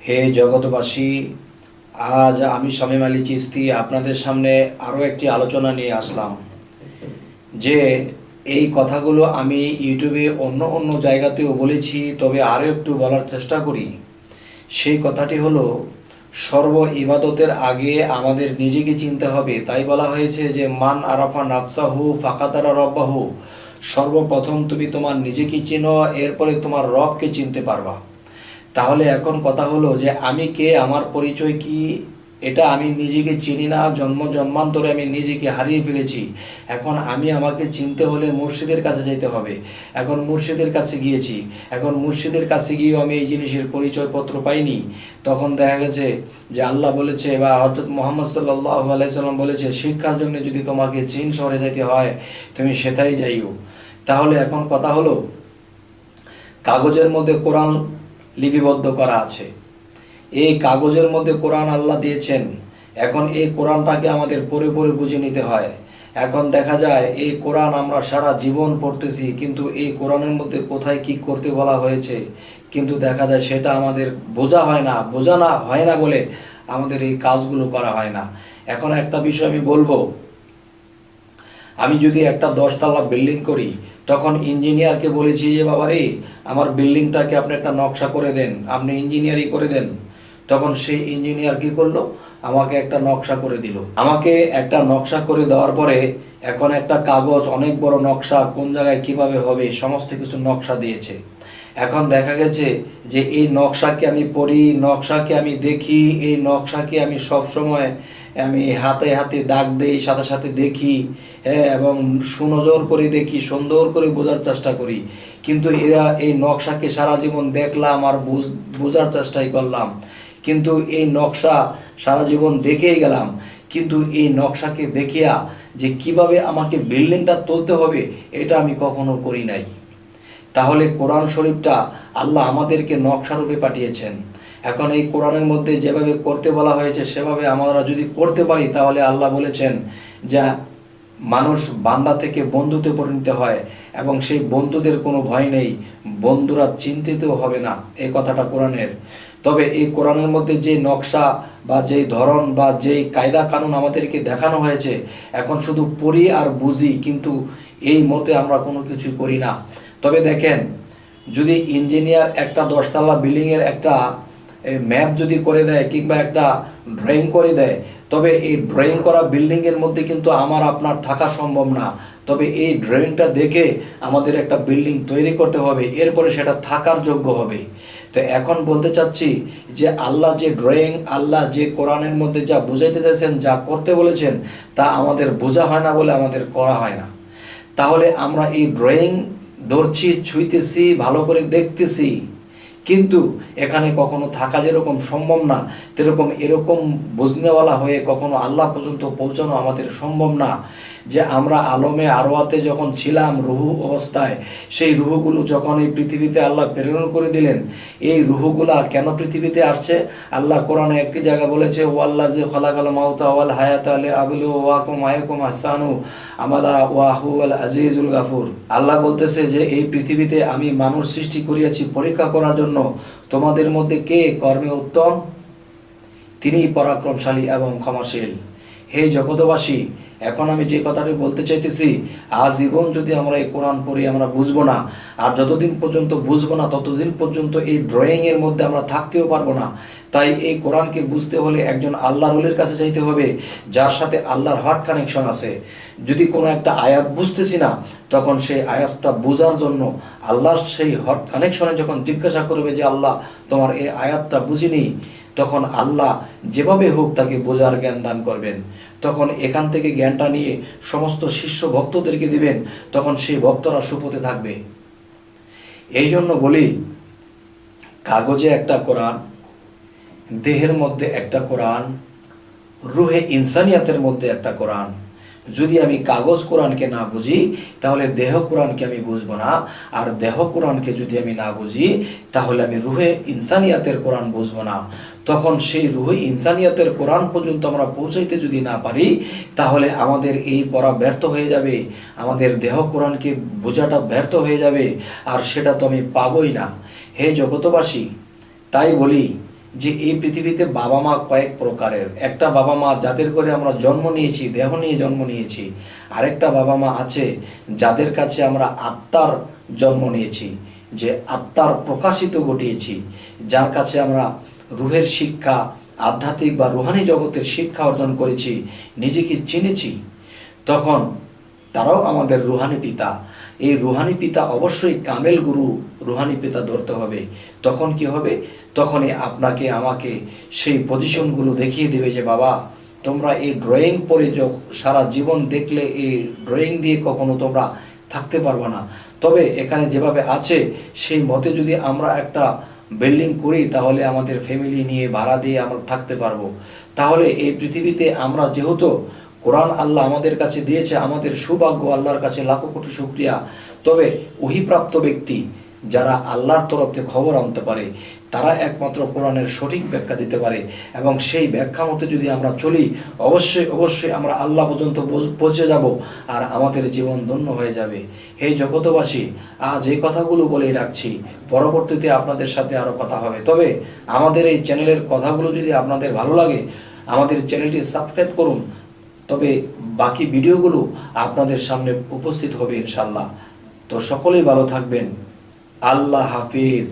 হে জগতবাসী, আজ আমি শামীম আলী চিশতি আপনাদের সামনে আরও একটি আলোচনা নিয়ে আসলাম। যে এই কথাগুলো আমি ইউটিউবে অন্য অন্য জায়গাতেও বলেছি, তবে আরও একটু বলার চেষ্টা করি। সেই কথাটি হলো, সর্ব ইবাদতের আগে আমাদের নিজেকে চিনতে হবে। তাই বলা হয়েছে যে মান আরাফা নাফসাহু ফাকাদারা রব্বাহু। সর্বপ্রথম তুমি তোমার নিজেকে চিনো, এরপরে তোমার রবকে চিনতে পারবা। তাহলে এখন কথা হলো যে আমি কে, আমার পরিচয় কি, এটা আমি নিজেকে চিনি না। জন্মান্তরে আমি নিজেকে হারিয়ে ফেলেছি। এখন আমাকে চিনতে হলে মুর্শিদের কাছে যেতে হবে। এখন মুর্শিদের কাছে গিয়েছি, এখন মুর্শিদের কাছে গিয়েও আমি এই জিনিসের পরিচয়পত্র পাইনি। তখন দেখা গেছে যে আল্লাহ বলেছে বা হযরত মুহাম্মদ সাল্লাল্লাহু আলাইহি সাল্লাম বলেছে, শিক্ষার জন্য যদি তোমাকে চীন শহরে যেতে হয় তুমি সেটাই যাইও। তাহলে এখন কথা হলো, কাগজের মধ্যে কোরআন লিপিবদ্ধ করা আছে। এই কাগজের মধ্যে কোরআন আল্লাহ দিয়েছেন। এখন এই কোরআনটাকে আমাদের পড়ে পড়ে বুঝে নিতে হয়। এখন দেখা যায় এই কোরআন আমরা সারা জীবন পড়তেছি, কিন্তু এই কোরআনের মধ্যে কোথায় কি করতে বলা হয়েছে কিন্তু দেখা যায় সেটা আমাদের বোঝা হয় না বলে আমাদের এই কাজগুলো করা হয় না। এখন একটা বিষয় আমি বলবো, আমি যদি একটা 10 তলা বিল্ডিং করি, তখন ইঞ্জিনিয়ারকে বলেছি যে বাবা রে, আমার বিল্ডিংটাকে আপনি একটা নকশা করে দেন, আপনি ইঞ্জিনিয়ারই করে দেন। তখন সেই ইঞ্জিনিয়ার কি করলো, আমাকে একটা নকশা করে দিল। আমাকে একটা নকশা করে দেওয়ার পরে এখন একটা কাগজ, অনেক বড় নকশা, কোন জায়গায় কিভাবে হবে সমস্ত কিছু নকশা দিয়েছে। এখন দেখা গেছে যে এই নকশাকে আমি পড়ি, নকশাকে আমি দেখি, এই নকশাকে আমি সব সময় আমি হাতে হাতে দাগ দেই, সাথে সাথে দেখি, হ্যাঁ, এবং সুনজর করে দেখি, সুন্দর করে বোঝার চেষ্টা করি। কিন্তু এরা এই নকশাকে সারা জীবন দেখলাম আর বোঝার চেষ্টাই করলাম, কিন্তু এই নকশা সারা জীবন দেখেই গেলাম, কিন্তু এই নকশাকে দেখিয়া যে কিভাবে আমাকে বিল্ডিংটা তুলতে হবে এটা আমি কখনো করি নাই। তাহলে কোরআন শরীফটা আল্লাহ আমাদেরকে নকশারূপে পাঠিয়েছেন। এখন এই কোরআনের মধ্যে যেভাবে করতে বলা হয়েছে সেভাবে আমরা যদি করতে পারি, তাহলে আল্লাহ বলেছেন যে মানুষ বান্দা থেকে বন্ধুতে পরিণত হয় এবং সেই বন্ধুদের কোনো ভয় নেই, বন্ধুরা চিন্তিতও হবে না, এই কথাটা কোরআনের। তবে এই কোরআনের মধ্যে যে নকশা বা যেই ধরন বা যেই কায়দা কানুন আমাদেরকে দেখানো হয়েছে, এখন শুধু পড়ি আর বুঝি, কিন্তু এই মতে আমরা কোনো কিছুই করি না। তবে দেখেন, যদি ইঞ্জিনিয়ার একটা 10 তলা বিল্ডিংয়ের একটা ম্যাপ যদি করে দেয় কিংবা একটা ড্রয়িং করে দেয়, তবে এই ড্রয়িং করা বিল্ডিংয়ের মধ্যে কিন্তু আমার আপনার থাকা সম্ভব না। তবে এই ড্রয়িংটা দেখে আমাদের একটা বিল্ডিং তৈরি করতে হবে, এরপরে সেটা থাকার যোগ্য হবে। তো এখন বলতে চাচ্ছি যে আল্লাহ যে ড্রয়িং, আল্লাহ যে কোরআনের মধ্যে যা বুঝাইতে চাইছেন, যা করতে বলেছেন, তা আমাদের বোঝা হয় না বলে আমাদের করা হয় না। তাহলে আমরা এই ড্রয়িং ধরছি, ছুঁইতেছি, ভালো করে দেখতেছি, কিন্তু এখানে কখনো থাকা যেরকম সম্ভব না, এরকম বুঝনেওয়ালা হয়ে কখনো আল্লাহ পর্যন্ত পৌঁছানো আমাদের সম্ভব না। যে আমরা আলমে আরওয়াতে যখন ছিলাম রুহু অবস্থায়, সেই রুহুগুলো যখন এই পৃথিবীতে আল্লাহ প্রেরণ করে দিলেন, এই রুহুগুলা কেন পৃথিবীতে আসছে? আল্লাহ কোরআনে একটি জায়গা বলেছে, ওয়াল্লাযী খালাকাল মাউতা ওয়াল হায়াতা লিয়াবলুওয়াকুম আইয়ুকুম আহসানু আমালা ওয়া হুয়াল আজিজুল গাফুর। আল্লাহ বলতেছে যে এই পৃথিবীতে আমি মানুষ সৃষ্টি করিয়াছি পরীক্ষা করার জন্য, তোমাদের মধ্যে কে কর্মে উত্তম, তিনিই পরাক্রমশালী এবং ক্ষমাশীল। হে জগতবাসী, এখন আমি যে কথাটি বলতে চাইতেছি, আজীবন যদি আমরা এই কোরআন পড়ি আমরা বুঝবো না, আর যতদিন পর্যন্ত বুঝবো না ততদিন পর্যন্ত এই ড্রয়িংয়ের মধ্যে আমরা থাকতেও পারবো না। তাই এই কোরআনকে বুঝতে হলে একজন আল্লাহর ওলির কাছে যাইতে হবে, যার সাথে আল্লাহর হার্ট কানেকশন আছে। যদি কোনো একটা আয়াত বুঝতেছি না, তখন সেই আয়াতটা বোঝার জন্য আল্লাহর সেই হার্ট কানেকশনে যখন জিজ্ঞাসা করবে যে আল্লাহ তোমার এই আয়াতটা বুঝিনি, তখন আল্লাহ যেভাবে হোক তাকে বোঝার জ্ঞান দান করবেন। তখন এখান থেকে জ্ঞানটা নিয়ে সমস্ত শিষ্য ভক্তদেরকে দিবেন, তখন সেই ভক্তরা সুপথে থাকবে। এই জন্য বলি, কাগজে একটা কোরআন, দেহের মধ্যে একটা কোরআন, রুহে ইনসানিয়াতের মধ্যে একটা কোরআন। যদি আমি কাগজ কোরআনকে না বুঝি, তাহলে দেহ কোরআনকে আমি বুঝবো না, আর দেহ কোরআনকে যদি আমি না বুঝি, তাহলে আমি রুহে ইনসানিয়াতের কোরআন বুঝবো না। তখন সেই রুহে ইনসানিয়াতের কোরআন পর্যন্ত আমরা পৌঁছাইতে যদি না পারি, তাহলে আমাদের এই পড়া ব্যর্থ হয়ে যাবে, আমাদের দেহ কোরআনকে বোঝাটা ব্যর্থ হয়ে যাবে, আর সেটা তো আমি পাবই না। হে জগতবাসী, তাই বলি যে এই পৃথিবীতে বাবা মা কয়েক প্রকারের। একটা বাবা মা যাদের করে আমরা জন্ম নিয়েছি, দেহ নিয়ে জন্ম নিয়েছি। আরেকটা বাবা মা আছে যাদের কাছে আমরা আত্মার জন্ম নিয়েছি, যে আত্মার প্রকাশিত ঘটিয়েছি, যার কাছে আমরা রুহের শিক্ষা, আধ্যাত্মিক বা রুহানি জগতের শিক্ষা অর্জন করেছি, নিজেকে চিনেছি। তখন তারাও আমাদের রুহানি পিতা। এই রুহানি পিতা অবশ্যই কামেল গুরু রুহানি পিতা ধরতে হবে। তখন কি হবে? তখনই আপনাকে আমাকে সেই পজিশনগুলো দেখিয়ে দেবে যে বাবা, তোমরা এই ড্রয়িং পড়ে সারা জীবন দেখলে এই ড্রয়িং দিয়ে কখনো তোমরা থাকতে পারবে না। তবে এখানে যেভাবে আছে সেই মতে যদি আমরা একটা বিল্ডিং করি, তাহলে আমাদের ফ্যামিলি নিয়ে ভাড়া দিয়ে আমরা থাকতে পারবো। তাহলে এই পৃথিবীতে আমরা যেহেতু কোরআন আল্লাহ আমাদের কাছে দিয়েছে, আমাদের সৌভাগ্য, আল্লাহর কাছে লাখো কোটি শুকরিয়া। তবে ওহীপ্রাপ্ত ব্যক্তি যারা আল্লাহর তরফ থেকে খবর আনতে পারে, তারা একমাত্র কোরআনের সঠিক ব্যাখ্যা দিতে পারে। এবং সেই ব্যাখ্যা মতে যদি আমরা চলি, অবশ্যই অবশ্যই আমরা আল্লাহ পর্যন্ত পৌঁছে যাব, আর আমাদের জীবন ধন্য হয়ে যাবে। হে জগতবাসী, আজ এই কথাগুলো বলেই রাখছি, পরবর্তীতে আপনাদের সাথে আরও কথা হবে। তবে আমাদের এই চ্যানেলের কথাগুলো যদি আপনাদের ভালো লাগে, আমাদের চ্যানেলটি সাবস্ক্রাইব করুন। তবে বাকি ভিডিওগুলো আপনাদের সামনে উপস্থিত হবে ইনশাল্লাহ। তো সকলেই ভালো থাকবেন। আল্লাহ হাফিজ।